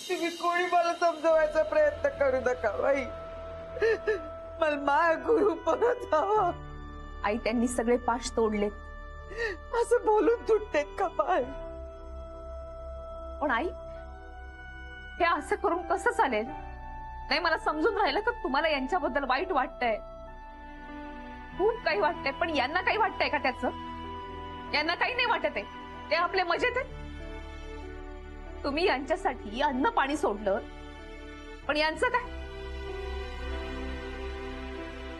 तुम्ही कोणी मला समजवायचा प्रयत्न करू नका बाई. मला माय गुरु परत हवा. आई त्यांनी सगळे पाश तोडलेत. असं बोलून तुटतेत का बाई? पण आई हे असं करून कसं चालेल? नाही मला समजून राहिलं का तुम्हाला यांच्याबद्दल वाईट वाटतंय, खूप काही वाटतंय, पण यांना काही वाटतंय का त्याचं? यांना काही नाही वाटत आहे, ते आपले मजेत आहेत. तुम्ही यांच्यासाठी अन्न पाणी सोडलं, पण यांचं काय?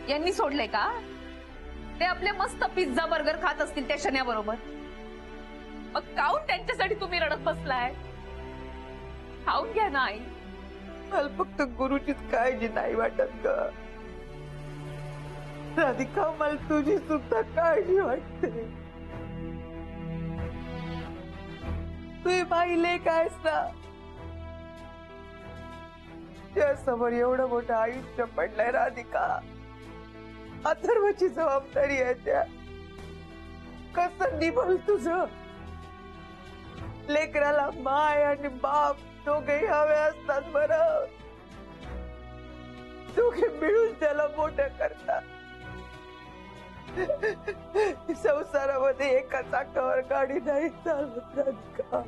यांनी सोडलंय का? ते आपले मस्त पिझ्झा बर्गर खात असतील त्या शन्याबरोबर. मग काऊन त्यांच्यासाठी तुम्ही रडत बसलाय? खाऊन घ्या ना आई. मला फक्त गुरुचीच काळजी नाही वाटत ग राधिका. मला तुझी सुद्धा काळजी वाटते. तू पाहिले कायस ना, त्यासमोर एवढं मोठं आयुष्य पडलंय राधिका. अथर्वची जबाबदारी आहे त्या. कसं निभल तुझं? लेकराला माय आणि बाप दोघेही हवे असतात बरं. दोघे मिळून त्याला मोठं करतात. संसारामध्ये एका चाकावर गाडी नाही चालत राधिका.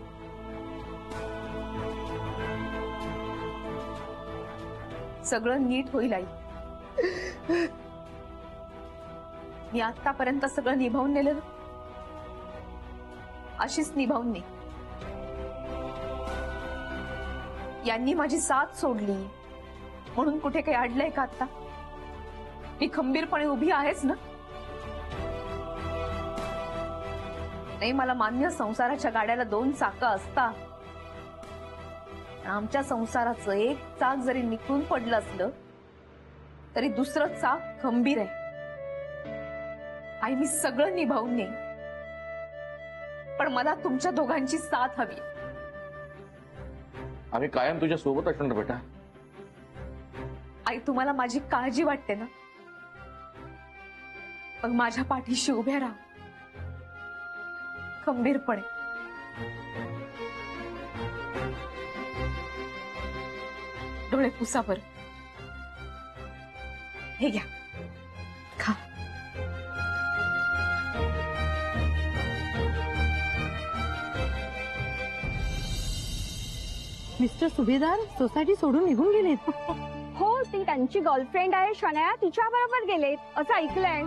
सगळं नीट होईल आई. मी आतापर्यंत सगळं निभावून नेलं, अशीच निभावून ने. यांनी माझी साथ सोडली म्हणून कुठे काही अडलंय का? आता मी खंबीरपणे उभी आहेच ना. नाही मला मान्य, संसाराच्या गाड्याला दोन चाकं असतात. आमच्या संसाराचं एक चाक जरी निखळून पडलं असलं तरी दुसरं चाक खंबीर आहे. आई मी सगळं निभावून नेईन, पण मला तुमच्या दोघांची साथ हवी. आम्ही कायम तुझ्या सोबत असणार बेटा. आई तुम्हाला माझी काळजी वाटते ना, मग माझ्या पाठीशी उभ्या राहा खंबीरपणे. डोळे पुसा बरं. हे घ्या, खा. मिस्टर सुभेदार सोसायटी सोडून निघून गेलेत. हो, ती त्यांची गर्लफ्रेंड आहे शनया, तिच्या बरोबर गेलेत असं ऐकलंय.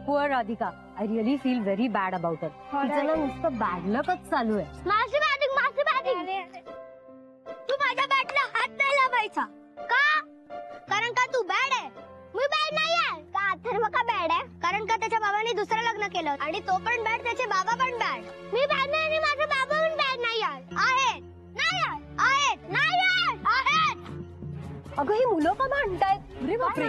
Poor Radhika, I really feel very bad about it. तिचं ना नुसतं बॅड लकच चालू आहे. माझी बॅटिंग. तू माझ्या बॅटला हात नाही लावायचा. का? कारण का तू बॅड आहे. मी बॅड नाही आहे. का अथर्व का बॅड आहे? कारण का त्याच्या बाबांनी दुसरं लग्न केलं आणि तो पण बॅड, त्याचे बाबा पण बॅड. मी बॅड नाही आणि माझे बाबा पण बॅड नाही आहेत. अगं ही मुलं का भांडतायत? अरे बापरे.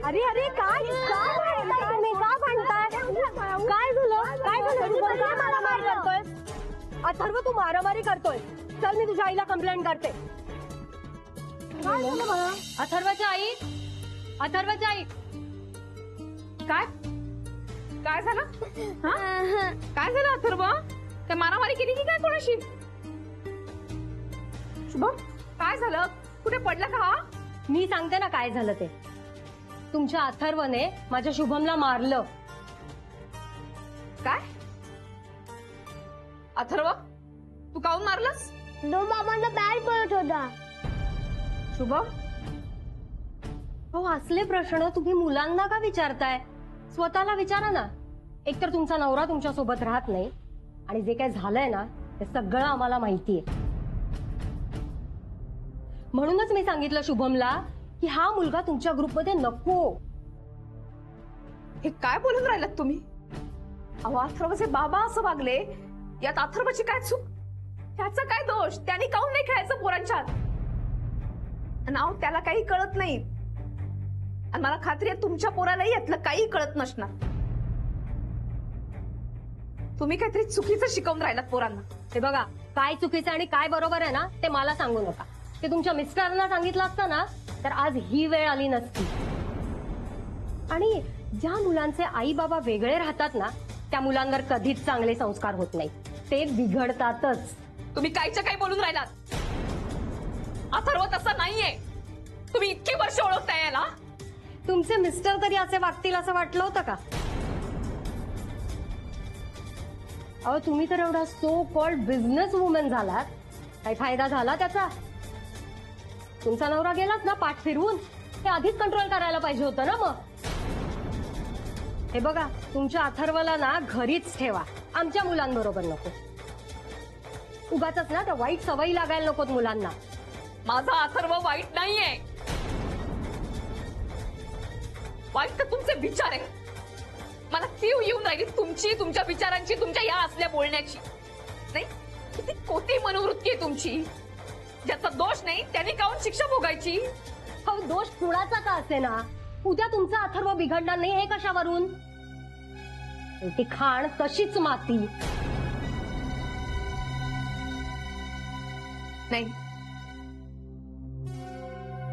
अरे अरे काय भांडताय तुम्ही? का भांडताय? काय झालं? तू का मारामारी करतोय? अथर्व तू मारामारी करतोय. चल मी तुझ्या आईला कंप्लेंट करते. अथर्वच्या आई. काय काय झालं? काय झालं अथर्व? काय मारामारी केली की काय कोणाशी? शुभम काय झालं? कुठे पडला का हा? मी सांगते ना काय झालं ते. तुमच्या अथर्वने माझ्या शुभमला मारलं. काय? अथर्व तू काऊन मारलंस? तो बाबांना बॅड बोलत होता. शुभम हो, असले प्रश्न तुम्ही मुलांना का विचारताय? स्वतःला विचारा ना. एकतर तुमचा नवरा तुमच्या सोबत राहत नाही आणि जे काय झालंय ना ते सगळं आम्हाला माहितीये. म्हणूनच मी सांगितलं शुभमला की हा मुलगा तुमच्या ग्रुपमध्ये नको. हे काय बोलून राहिलात तुम्ही? अहो अथर्वचे बाबा असं वागले, यात अथर्वची काय चूक? त्याचा काय दोष? त्यांनी काऊन नाही खेळायचं पोरांच्यात? नाव त्याला काही कळत नाही आणि मला खात्री आहे तुमच्या पोरालाही यातलं काही कळत नसणार. तुम्ही काहीतरी चुकीचं शिकवून राहिलात पोरांना. हे बघा, काय चुकीचं आणि काय बरोबर आहे ना ते मला सांगू नका. ते तुमच्या मिस्टरांना सांगितलं असतं ना तर आज ही वेळ आली नसती. आणि ज्या मुलांचे आई बाबा वेगळे राहतात ना त्या मुलांवर कधीच चांगले संस्कार होत नाही, ते बिघडतातच. तुम्ही कायच्या काय बोलून राहिलात? अथर्व तसा नाहीये. तुम्ही इतकी वर्ष ओळखताय याला. तुमचे मिस्टर तरी असे वागतील असं वाटलं होतं का? अहो तुम्ही तर एवढा सो कॉल्ड बिझनेस वुमन झालात, काही फायदा झाला त्याचा? तुमचा नवरा गेलाच ना पाठ फिरवून, ते आधीच कंट्रोल करायला पाहिजे होतं ना. मग हे बघा, तुमच्या अथर्वला ना घरीच ठेवा, आमच्या मुलांबरोबर नको. उगाचच ना त्या वाईट सवयी लागायला नकोत मुलांना. माझा अथर्व वाईट नाहीये. वाईट तर तुमचे विचार आहे. मला तीव येऊन राहिली तुमची, तुमच्या विचारांची, तुमच्या या असल्या बोलण्याची. नाही, किती कोटी मनोवृत्ती आहे तुमची. ज्याचा दोष नाही त्याने काहून शिक्षा भोगायची? हो, दोष कुणाचा का असे ना, उद्या तुमचा अथर्व बिघडणार नाही हे कशावरून? ती खाण तशीच माती. नाही,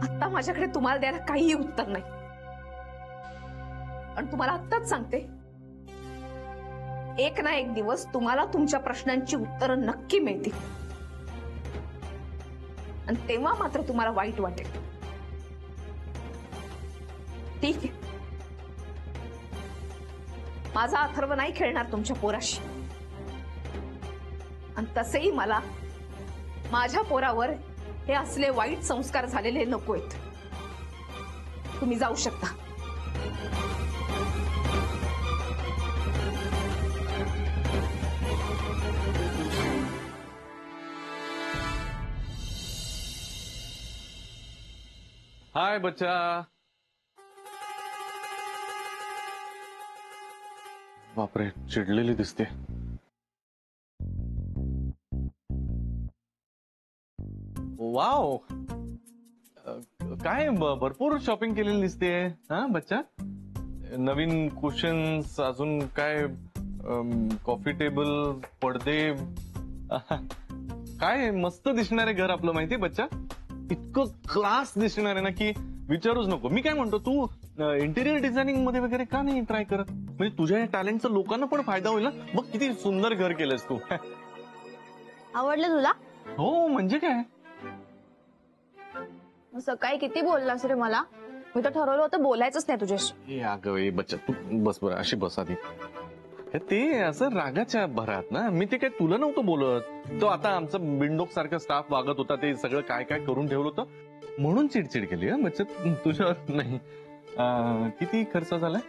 आता माझ्याकडे तुम्हाला द्यायला काहीही उत्तर नाही. पण तुम्हाला आत्ताच सांगते, एक ना एक दिवस तुम्हाला तुमच्या प्रश्नांची उत्तरं नक्की मिळतील. आणि तेव्हा मात्र तुम्हाला वाईट वाटेल. ठीक आहे, माझा अथर्व नाही खेळणार तुमच्या पोराशी. आणि तसेही मला माझ्या पोरावर हे असले वाईट संस्कार झालेले नकोयत. तुम्ही जाऊ शकता. हाय बच्चा. बापरे, चिडलेली दिसते. वाव, काय भरपूर शॉपिंग केलेली दिसते. हा बच्चा, नवीन कुशन्स, अजून काय कॉफी टेबल, पडदे. काय मस्त दिसणार आहे घर आपलं, माहितीये बच्चा. इतकं क्लास दिसणार आहे ना की विचारूच नको. मी काय म्हणतो, तू इंटिरियर डिझायनिंग मध्ये वगैरे का नाही ट्राय करत? म्हणजे तुझ्या या टॅलेंटचा लोकांना पण फायदा होईल ना. बघ किती सुंदर घर केलंस तू. आवडलं तुला? हो, म्हणजे काय. सकाळी किती बोललास रे मला. मी तर ठरवलं होतं बोलायचंच नाही तुझ्याशी. अगं बच्चा, तू बस बरं, अशी बस आधी. ते असं रागाच्या भरात ना, मी ते काय तुला नव्हतं बोलत. तो आता आमचा बिंडोक सारखा स्टाफ वागत होता, ते सगळं काय काय करून ठेवलं होतं म्हणून चिडचिड केली. बच्चा, तुझ्यावर नाही. किती खर्च झालाय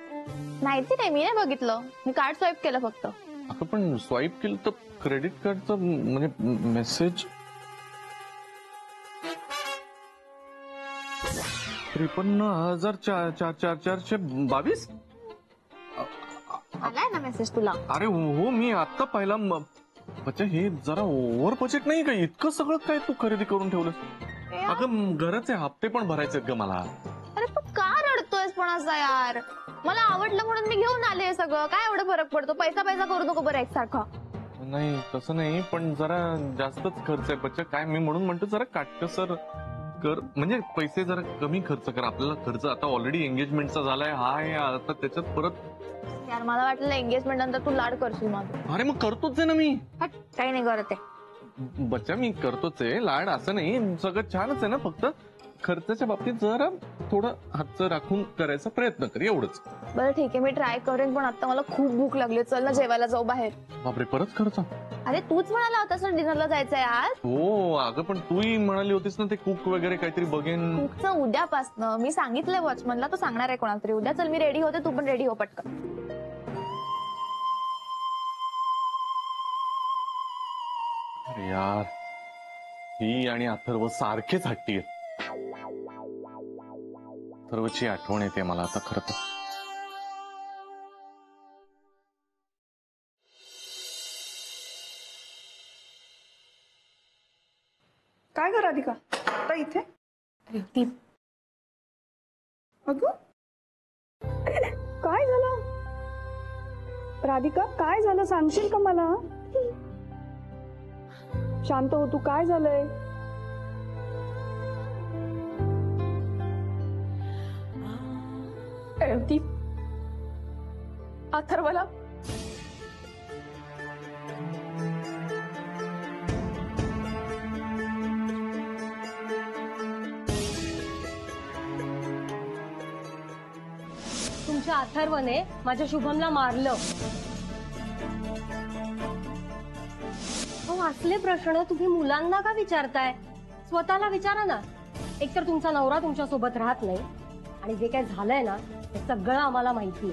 माहिती नाही, मी नाही बघितलं. मी कार्ड स्वाईप केलं फक्त. अगं पण स्वाईप केलं तर क्रेडिट कार्डचं म्हणजे मेसेज 53,422. आलाय ना मेसेज तुला? अरे हो, मी आता पाहिला. बच्चा, हे जरा ओव्हर बजेट नाही का? इतकं सगळं काय तू खरेदी करून ठेवलं? अगं घराचे हप्ते पण भरायचे ग मला. अरे पण का रडतोयस पण असा यार? मला आवडलं म्हणून मी घेऊन आले सगळं. काय एवढं फरक पडतो? पैसा पैसा करू नको बरं एकसारखा. नाही तसं नाही, पण जरा जास्तच खर्च आहे बच्चा. काय मी म्हणून म्हणतो, जरा काटकसर कर. म्हणजे पैसे जरा कमी खर्च कर. आपल्याला खर्च आता ऑलरेडी एंगेजमेंटचा झालाय. हाय, आता त्याच्यात परत. यार मला वाटलं एंगेजमेंट नंतर तू लाड करशील माझं. अरे मग करतोच आहे ना मी. काही नाही करत आहे बच्चा, मी करतोच आहे लाड, असं नाही. सगळं छानच आहे ना, फक्त खर्चाच्या बाबतीत जरा थोडं हातचं राखून करायचा प्रयत्न कर, एवढंच. बरं ठीक आहे, मी ट्राय करेन. पण आता मला खूप भूक लागली. चल ना जेवायला जाऊ बाहेर. बापरे, परत खर्च. अरे तूच म्हणाला होतास ना डिनरला जायचंय आज. हो अगं, पण तूही म्हणाली होतीस ना ते कुक वगैरे काहीतरी बघेन. कुकचं उद्यापासनं मी सांगितलंय वॉचमनला. तो सांगणार आहे कोणाला तरी उद्या. चल मी रेडी होते, तू पण रेडी हो पटकन. अरे यार, ही आणि अथर्व सारखेच हट्टी आहेत. अथर्वची आठवण येते मला आता खरं तर. काय ग राधिका, आता इथे? अगं काय झालं राधिका? काय झालं सांगशील का मला? शांत हो तू. काय झालंय? रेवती, अथर्वला तुमच्या अथर्वने माझ्या शुभमला मारलं. अहो असले प्रश्न तुम्ही मुलांना का विचारताय? स्वतःला विचारा ना. एकतर तुमचा नवरा तुमच्या सोबत राहत नाही आणि जे काय झालंय ना ते सगळं आम्हाला माहितीये.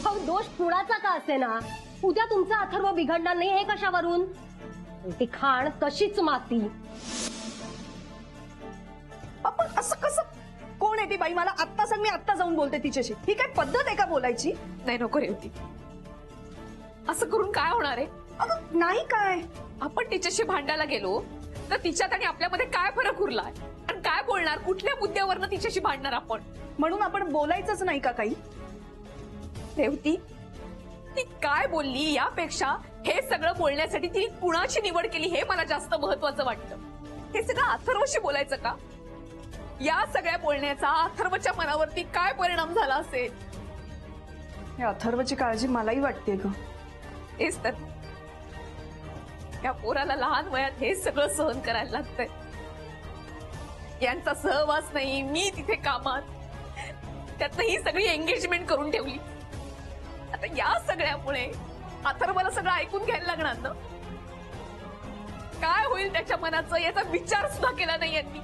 अहो दोष कुणाचा का असे ना, उद्या तुमचा अथर्व बिघडणार नाही हे कशावरून? ती खाण तशीच माती. आपण असं कसं? कोण आहे ती बाई? मला आत्ता सांग, मी आत्ता जाऊन बोलते तिच्याशी. ही काय पद्धत आहे का बोलायची? नाही नको रेवती, असं करून काय होणार आहे? अगं नाही काय, आपण तिच्याशी भांडायला गेलो तर तिच्यात आणि आपल्यामध्ये काय फरक उरलाय? आणि काय बोलणार? कुठल्या मुद्द्यावरनं तिच्याशी भांडणार आपण? म्हणून आपण बोलायचंच नाही का काही? रेवती, ती काय बोलली यापेक्षा हे सगळं बोलण्यासाठी तिने कुणाची निवड केली हे मला जास्त महत्वाचं वाटतं. हे सगळं अथर्वशी बोलायचं का? या सगळ्या बोलण्याचा अथर्वच्या मनावरती काय परिणाम झाला असेल? या अथर्वची काळजी मलाही वाटते ग. तेच तर, या पोराला लहान वयात हे सगळं सहन करायला लागतंय. यांचा सहवास नाही, मी तिथे कामात, त्यातनं ही सगळी एंगेजमेंट करून ठेवली. आता या सगळ्यामुळे अथर्वला सगळं ऐकून घ्यायला लागणार ना. काय होईल त्याच्या मनाचं याचा विचार सुद्धा केला नाही यांनी.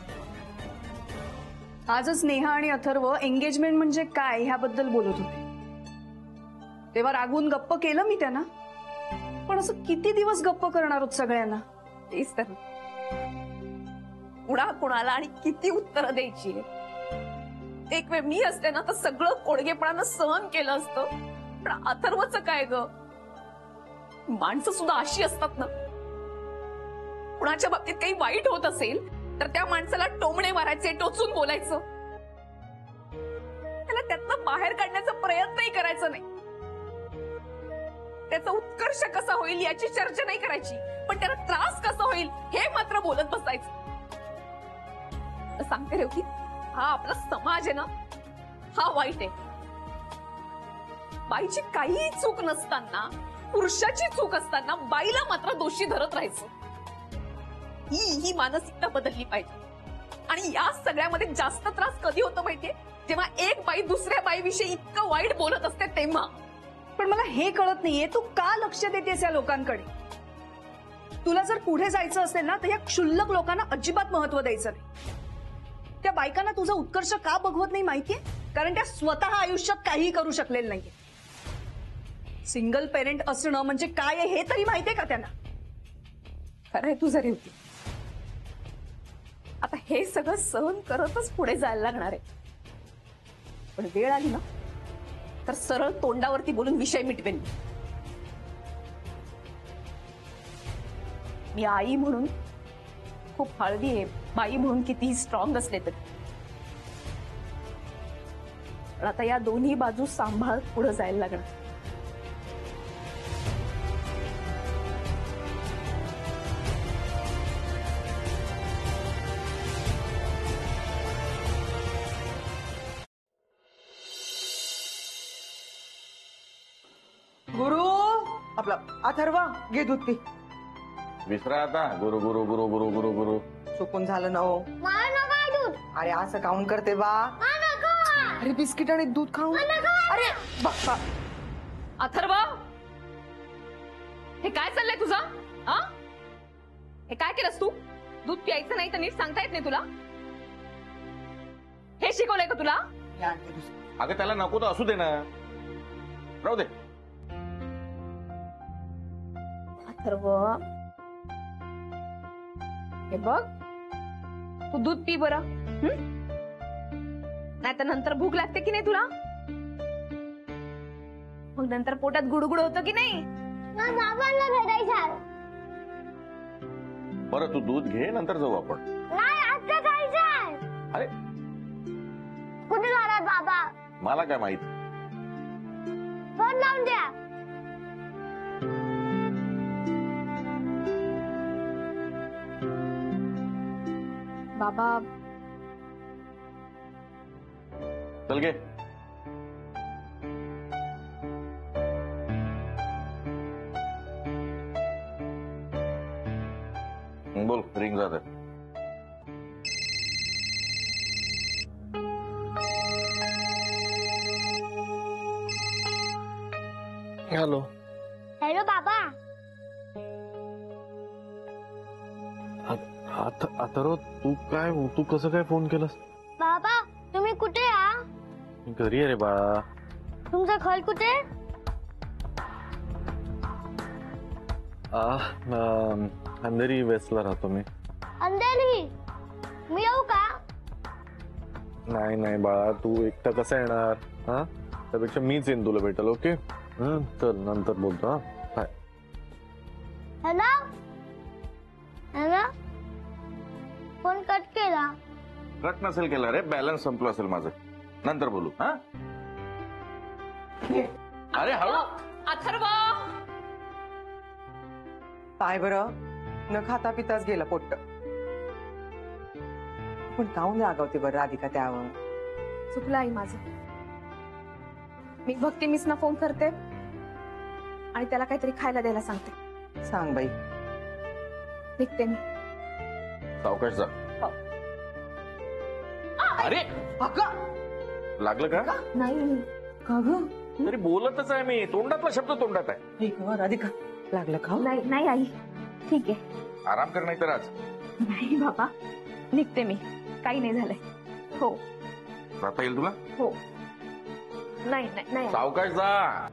आजच नेहा आणि अथर्व एंगेजमेंट म्हणजे काय ह्याबद्दल बोलत होते. तेव्हा रागवून गप्प केलं मी त्यांना, पण असं किती दिवस गप्प करणार आहोत सगळ्यांना? तेच तर, कुणा कुणाला आणि किती उत्तरं द्यायची? एक वेळ मी असते ना तर सगळं कोडगेपणानं सहन केलं असतं, पण अथर्वचं काय ग? माणसं सुद्धा अशी असतात ना. कुणाच्या बाबतीत काही वाईट होत असेल तर त्या माणसाला टोमणे मारायचे, टोचून बोलायचं, त्याला त्यातनं बाहेर काढण्याचा प्रयत्नही करायचा नाही. त्याचा उत्कर्ष कसा होईल याची चर्चा नाही करायची, पण त्याला त्रास कसा होईल हे मात्र बोलत बसायचं. सांगते रेवती, हा आपला समाज आहे ना, हा वाईट आहे. बाईची काहीही चूक नसताना, पुरुषाची चूक असताना बाईला मात्र दोषी धरत राहायचं. ही मानसिकता बदलली पाहिजे. आणि या सगळ्यामध्ये जास्त त्रास कधी होतो माहितीये? जेव्हा एक बाई दुसऱ्या बाईविषयी इतकं वाईट बोलत असते तेव्हा. पण मला हे कळत नाहीये, तू का लक्ष देतेस या लोकांकडे? तुला जर पुढे जायचं असेल ना तर या क्षुल्लक लोकांना अजिबात महत्व द्यायचं नाही. त्या बायकांना तुझा उत्कर्ष का बघवत नाही माहितीये? कारण त्या स्वतः आयुष्यात काहीही करू शकलेल्या नाहीये. सिंगल पेरेंट असणं म्हणजे काय आहे हे तरी माहितीये का त्यांना? खरंय तुझं रेवती, आता हे सगळं सहन करतच पुढे जायला लागणार आहे. पण वेळ आली ना तर सरळ तोंडावरती बोलून विषय मिटवेन. मी आई म्हणून खूप हळवी आहे, बाई म्हणून कितीही स्ट्रॉंग असले तरी. पण आता या दोन्ही बाजू सांभाळत पुढे जायला लागणार. गुरु, आपला अथर्वा घे दूध पी. विसरा आता गुरु गुरु गुरु गुरु गुरु गुरु. चुकून झालं ना हो. मला नको दूध. अरे असं काऊन करते बा? मला नको. अरे बिस्किट आणि दूध खाऊन. अरे बाप्पा, अथर्व, हे काय चाललंय तुझं? हा, हे काय केलंस तू? दूध प्यायचं नाही तर नीट सांगता येत नाही तुला? हे शिकवलंय का तुला? हे आणते दुसरं. अगं त्याला नको तर असू दे ना, राहू दे. अथर्व, हे बघ, तू दूध पी बरं. नाही तर नंतर भूक लागते की नाही तुला? मग नंतर पोटात गुडगुड होतं की नाही? मला बाबांना भेटायचं. बरं तू दूध घे, नंतर जाऊ आपण. नाही आता जायचंय. अरे कुठे जाणार बाबा? मला काय माहित. फोन लावून द्या. बाबा, चल घे. बोल, रिंग जाते. हॅलो. हॅलो बाबा. अथर्व, तू कसं काय फोन केलास? बाबा तुम्ही कुठे आ? घरी आहे रे बाळा. तुमचं घर कुठे? अंधेरी वेस्टला राहतो मी. अंधेरी. मी येऊ का? नाही नाही बाळा, तू एकटा कसा येणार? हा, त्यापेक्षा मीच येईन तुला भेटेल. ओके, चल नंतर बोलतो. हा, bye. Hello hello. Phone cut केला. कट नसेल केला रे, बॅलन्स संपलं असेल माझं. नंतर बोलू. हा, अरे हळू. अथर्व, काय बरं, न खाता पिताच गेला पोट्ट. पण काहून रागावते बरं राधिका त्यावर? चुकलं आई माझं. मी भक्ती मिसना फोन करते आणि त्याला काहीतरी खायला द्यायला सांगते. सांग बाई. निघते मी. सावकाश जा. अरे अगं लागलं का? नाही. का ग? तरी बोलतच आहे मी, तोंडातला शब्द तोंडात आहे. ठीक आहे राधिका, लागलं का? नाही नाही आई, ठीक आहे. आराम कर नाही तर आज. नाही बाबा, निघते मी. काही नाही झालंय. हो जाता येईल तुला? हो. नाही नाही नाही. सावकाश जा.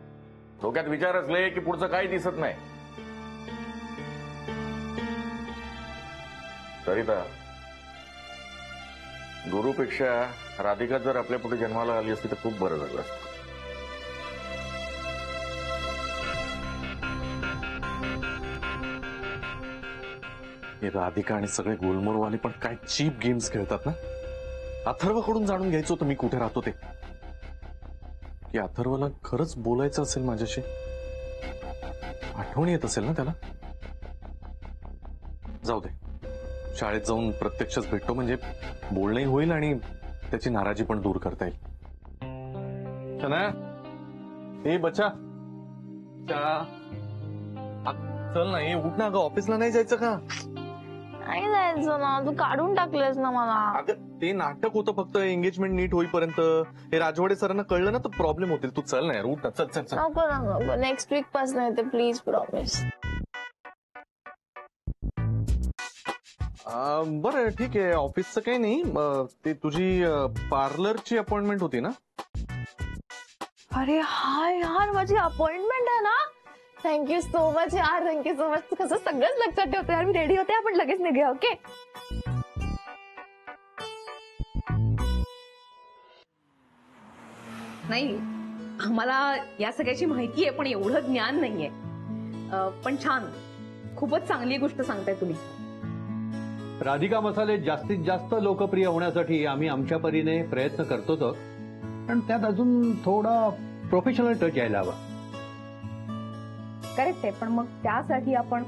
डोक्यात विचार असले की पुढचं काही दिसत नाही. सरिता, गुरुपेक्षा राधिका जर आपल्या पुढे जन्माला आली असती तर खूप बरं झालं असतं. हे राधिका आणि सगळे गोलमोलवाले पण काय चीप गेम्स खेळतात ना. अथर्वकडून जाणून घ्यायचं होतं मी कुठे राहतो ते. की अथर्वला खरंच बोलायचं असेल माझ्याशी, आठवण येत असेल ना त्याला. जाऊ दे, शाळेत जाऊन प्रत्यक्षच भेटतो म्हणजे बोलणंही होईल आणि त्याची नाराजी पण दूर करता येईल. चला ए बच्चा, चल ना, उठ ना ग. ऑफिसला नाही जायचं का? नाही जायचं ना, तू काढून टाकलेस ना मला. अगं ते नाटक होतं फक्त, एंगेजमेंट नीट होईपर्यंत. हे राजवाडे सरांना कळलं ना तर प्रॉब्लेम होतील. तू चल ना यार, उठ ना. चल चल चल. नको ना, नेक्स्ट वीक पासून येते प्लीज, प्रॉमिस. बरं ठीक आहे, ऑफिसचं काही नाही. ते तुझी पार्लरची अपॉइंटमेंट होती ना? अरे हा यार, माझी अपॉइंटमेंट आहे ना. थँक्यू सो मच यार, थँक्यू सो मच. तू कसं सगळंच लक्षात ठेवतो यार. मी रेडी होते, आपण लगेच निघूया. ओके. नाही, आम्हाला या सगळ्याची माहिती आहे पण एवढं ज्ञान नाहीये. पण छान, खूपच चांगली गोष्ट सांगताय तुम्ही. राधिका मसाले जास्तीत जास्त लोकप्रिय होण्यासाठी आम्ही आमच्या परीने प्रयत्न करतोच, पण त्यात अजून थोडा प्रोफेशनल टच यायला हवा. करेक्ट आहे, पण मग त्यासाठी आपण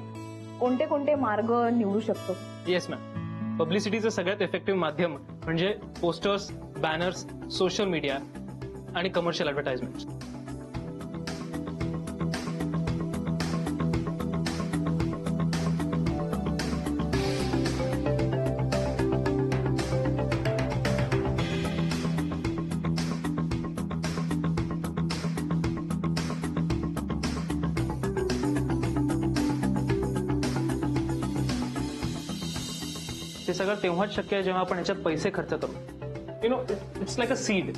कोणते कोणते मार्ग निवडू शकतो? येस मॅम, पब्लिसिटीचं सगळ्यात इफेक्टिव्ह माध्यम म्हणजे पोस्टर्स, बॅनर्स, सोशल मीडिया आणि कमर्शियल ऍडव्हर्टाइजमेंट. ते सगळं तेव्हाच शक्य आहे जेव्हा आपण याच्यात पैसे खर्च करू. You know, it's like a seed.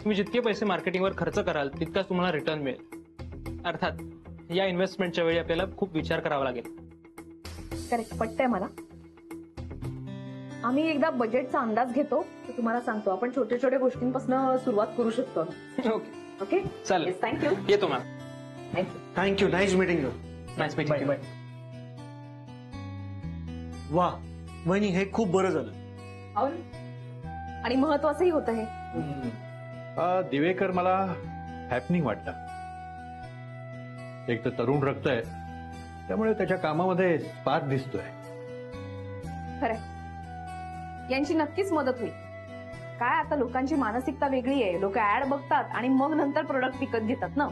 तुम्ही जितके पैसे मार्केटिंगवर खर्च कराल तितकाच तुम्हाला रिटर्न मिळेल. अर्थात या इन्व्हेस्टमेंटच्या वेळी आपल्याला खूप विचार करावा लागेल. करेक्ट, पटतंय मला. आम्ही एकदा बजेटचा अंदाज घेतो, तर तुम्हाला सांगतो. आपण छोट्या छोट्या गोष्टींपासून सुरुवात करू शकतो. ओके, ओके, चालेल. थँक्यू. येतो ma'am. Thank you. Nice meeting you. Nice meeting. Bye. वा वहिनी, हे खूप बरं झालं. आणि महत्वाचंही होतं हे. दिवेकर मला हॅपनिंग वाटतं. एक तर तरुण रक्त आहे, त्यामुळे त्याच्या कामामध्ये स्पार्क दिसतोय. खरंय, यांची नक्कीच मदत होईल. काय आता लोकांची मानसिकता वेगळी आहे. लोक ऍड बघतात आणि मग नंतर प्रोडक्ट विकत घेतात ना.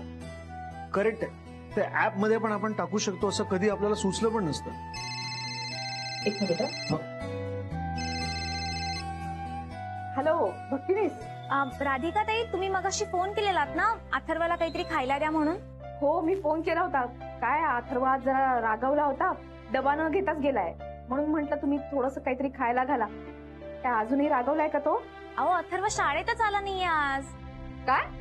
करेक्ट आहे. ते ऍप मध्ये पण आपण टाकू शकतो असं कधी आपल्याला सुचलं पण नसतं. एक मिनिट. हॅलो भक्तीनेस, राधिका ताई, तुम्ही मगाशी फोन केलेलात ना अथर्वला काहीतरी खायला द्या म्हणून? हो, मी फोन केला होता. काय अथर्व आज जरा रागावला होता, डबा न घेताच गेलाय. म्हणून म्हटलं तुम्ही थोडस काहीतरी खायला घाला. काय अजूनही रागवलाय का तो? अहो, अथर्व शाळेतच आला नाहीये आज. काय